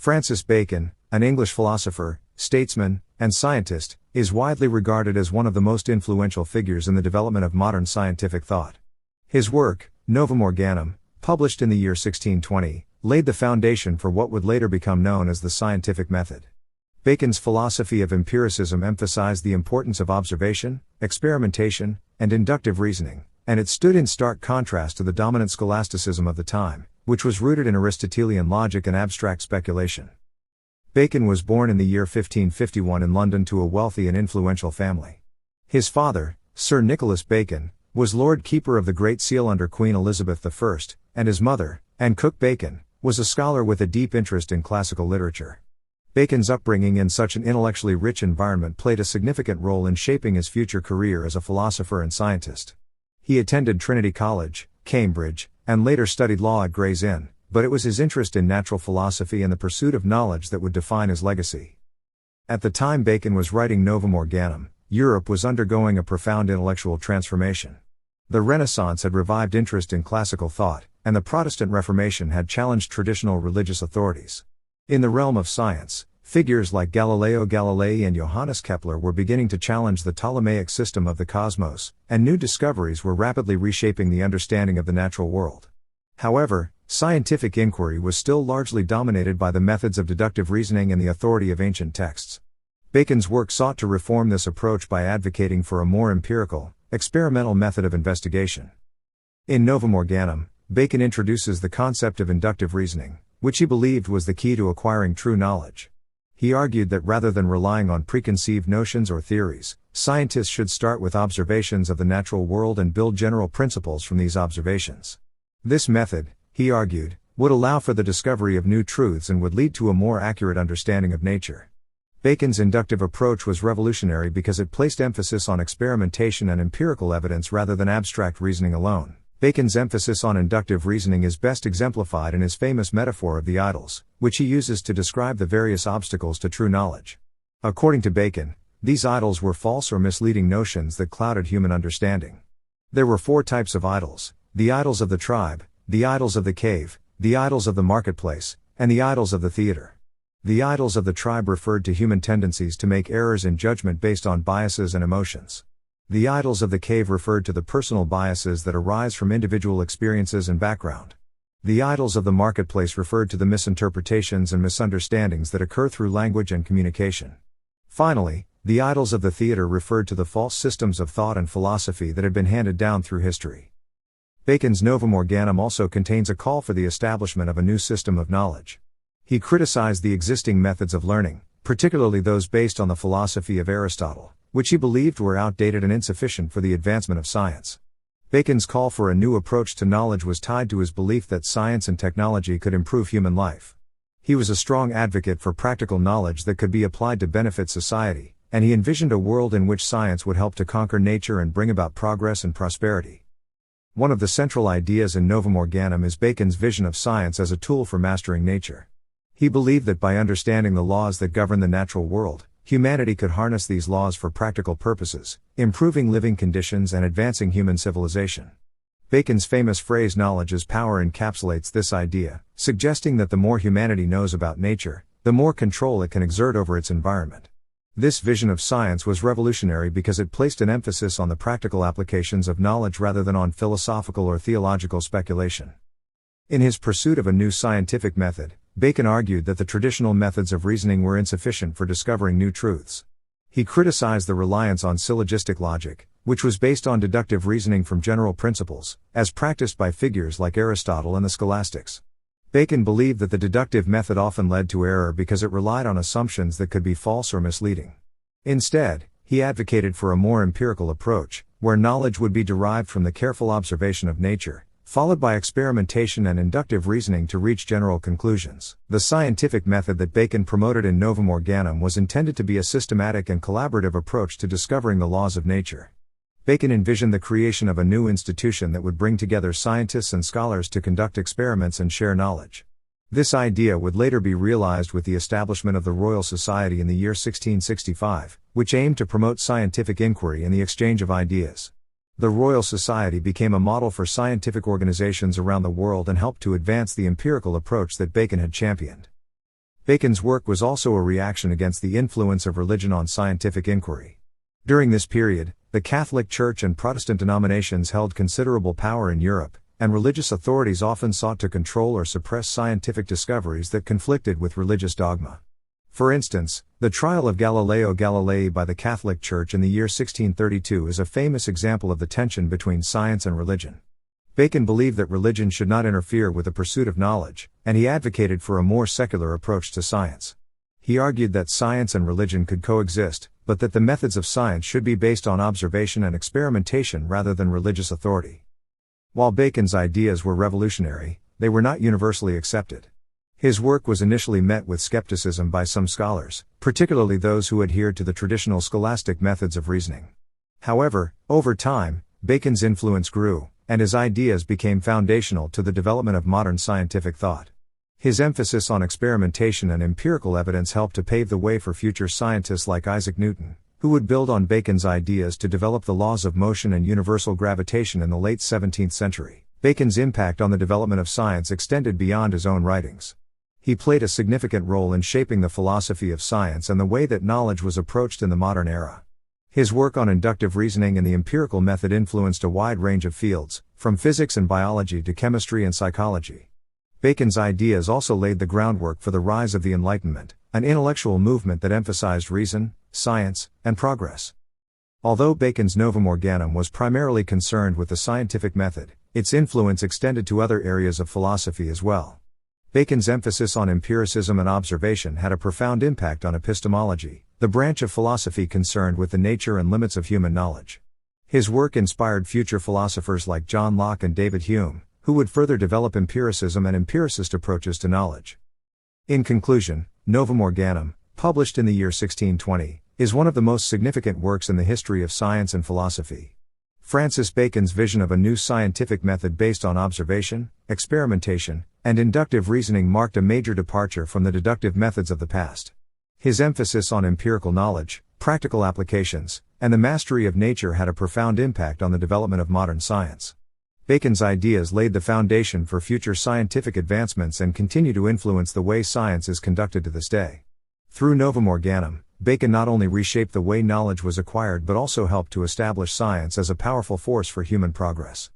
Francis Bacon, an English philosopher, statesman, and scientist, is widely regarded as one of the most influential figures in the development of modern scientific thought. His work, Novum Organum, published in the year 1620, laid the foundation for what would later become known as the scientific method. Bacon's philosophy of empiricism emphasized the importance of observation, experimentation, and inductive reasoning, and it stood in stark contrast to the dominant scholasticism of the time, which was rooted in Aristotelian logic and abstract speculation. Bacon was born in the year 1551 in London to a wealthy and influential family. His father, Sir Nicholas Bacon, was Lord Keeper of the Great Seal under Queen Elizabeth I, and his mother, Anne Cook Bacon, was a scholar with a deep interest in classical literature. Bacon's upbringing in such an intellectually rich environment played a significant role in shaping his future career as a philosopher and scientist. He attended Trinity College, Cambridge, and later studied law at Gray's Inn, but it was his interest in natural philosophy and the pursuit of knowledge that would define his legacy. At the time Bacon was writing Novum Organum, Europe was undergoing a profound intellectual transformation. The Renaissance had revived interest in classical thought, and the Protestant Reformation had challenged traditional religious authorities. In the realm of science, figures like Galileo Galilei and Johannes Kepler were beginning to challenge the Ptolemaic system of the cosmos, and new discoveries were rapidly reshaping the understanding of the natural world. However, scientific inquiry was still largely dominated by the methods of deductive reasoning and the authority of ancient texts. Bacon's work sought to reform this approach by advocating for a more empirical, experimental method of investigation. In Novum Organum, Bacon introduces the concept of inductive reasoning, which he believed was the key to acquiring true knowledge. He argued that rather than relying on preconceived notions or theories, scientists should start with observations of the natural world and build general principles from these observations. This method, he argued, would allow for the discovery of new truths and would lead to a more accurate understanding of nature. Bacon's inductive approach was revolutionary because it placed emphasis on experimentation and empirical evidence rather than abstract reasoning alone. Bacon's emphasis on inductive reasoning is best exemplified in his famous metaphor of the idols, which he uses to describe the various obstacles to true knowledge. According to Bacon, these idols were false or misleading notions that clouded human understanding. There were 4 types of idols: the idols of the tribe, the idols of the cave, the idols of the marketplace, and the idols of the theater. The idols of the tribe referred to human tendencies to make errors in judgment based on biases and emotions. The idols of the cave referred to the personal biases that arise from individual experiences and background. The idols of the marketplace referred to the misinterpretations and misunderstandings that occur through language and communication. Finally, the idols of the theater referred to the false systems of thought and philosophy that had been handed down through history. Bacon's Novum Organum also contains a call for the establishment of a new system of knowledge. He criticized the existing methods of learning, particularly those based on the philosophy of Aristotle, which he believed were outdated and insufficient for the advancement of science. Bacon's call for a new approach to knowledge was tied to his belief that science and technology could improve human life. He was a strong advocate for practical knowledge that could be applied to benefit society, and he envisioned a world in which science would help to conquer nature and bring about progress and prosperity. One of the central ideas in Novum Organum is Bacon's vision of science as a tool for mastering nature. He believed that by understanding the laws that govern the natural world, humanity could harness these laws for practical purposes, improving living conditions and advancing human civilization. Bacon's famous phrase "knowledge is power" encapsulates this idea, suggesting that the more humanity knows about nature, the more control it can exert over its environment. This vision of science was revolutionary because it placed an emphasis on the practical applications of knowledge rather than on philosophical or theological speculation. In his pursuit of a new scientific method, Bacon argued that the traditional methods of reasoning were insufficient for discovering new truths. He criticized the reliance on syllogistic logic, which was based on deductive reasoning from general principles, as practiced by figures like Aristotle and the scholastics. Bacon believed that the deductive method often led to error because it relied on assumptions that could be false or misleading. Instead, he advocated for a more empirical approach, where knowledge would be derived from the careful observation of nature, followed by experimentation and inductive reasoning to reach general conclusions. The scientific method that Bacon promoted in Novum Organum was intended to be a systematic and collaborative approach to discovering the laws of nature. Bacon envisioned the creation of a new institution that would bring together scientists and scholars to conduct experiments and share knowledge. This idea would later be realized with the establishment of the Royal Society in the year 1665, which aimed to promote scientific inquiry and the exchange of ideas. The Royal Society became a model for scientific organizations around the world and helped to advance the empirical approach that Bacon had championed. Bacon's work was also a reaction against the influence of religion on scientific inquiry. During this period, the Catholic Church and Protestant denominations held considerable power in Europe, and religious authorities often sought to control or suppress scientific discoveries that conflicted with religious dogma. For instance, the trial of Galileo Galilei by the Catholic Church in the year 1632 is a famous example of the tension between science and religion. Bacon believed that religion should not interfere with the pursuit of knowledge, and he advocated for a more secular approach to science. He argued that science and religion could coexist, but that the methods of science should be based on observation and experimentation rather than religious authority. While Bacon's ideas were revolutionary, they were not universally accepted. His work was initially met with skepticism by some scholars, particularly those who adhered to the traditional scholastic methods of reasoning. However, over time, Bacon's influence grew, and his ideas became foundational to the development of modern scientific thought. His emphasis on experimentation and empirical evidence helped to pave the way for future scientists like Isaac Newton, who would build on Bacon's ideas to develop the laws of motion and universal gravitation in the late 17th century. Bacon's impact on the development of science extended beyond his own writings. He played a significant role in shaping the philosophy of science and the way that knowledge was approached in the modern era. His work on inductive reasoning and the empirical method influenced a wide range of fields, from physics and biology to chemistry and psychology. Bacon's ideas also laid the groundwork for the rise of the Enlightenment, an intellectual movement that emphasized reason, science, and progress. Although Bacon's Novum Organum was primarily concerned with the scientific method, its influence extended to other areas of philosophy as well. Bacon's emphasis on empiricism and observation had a profound impact on epistemology, the branch of philosophy concerned with the nature and limits of human knowledge. His work inspired future philosophers like John Locke and David Hume, who would further develop empiricism and empiricist approaches to knowledge. In conclusion, Novum Organum, published in the year 1620, is one of the most significant works in the history of science and philosophy. Francis Bacon's vision of a new scientific method based on observation, experimentation, and inductive reasoning marked a major departure from the deductive methods of the past. His emphasis on empirical knowledge, practical applications, and the mastery of nature had a profound impact on the development of modern science. Bacon's ideas laid the foundation for future scientific advancements and continue to influence the way science is conducted to this day. Through Novum Organum, Bacon not only reshaped the way knowledge was acquired but also helped to establish science as a powerful force for human progress.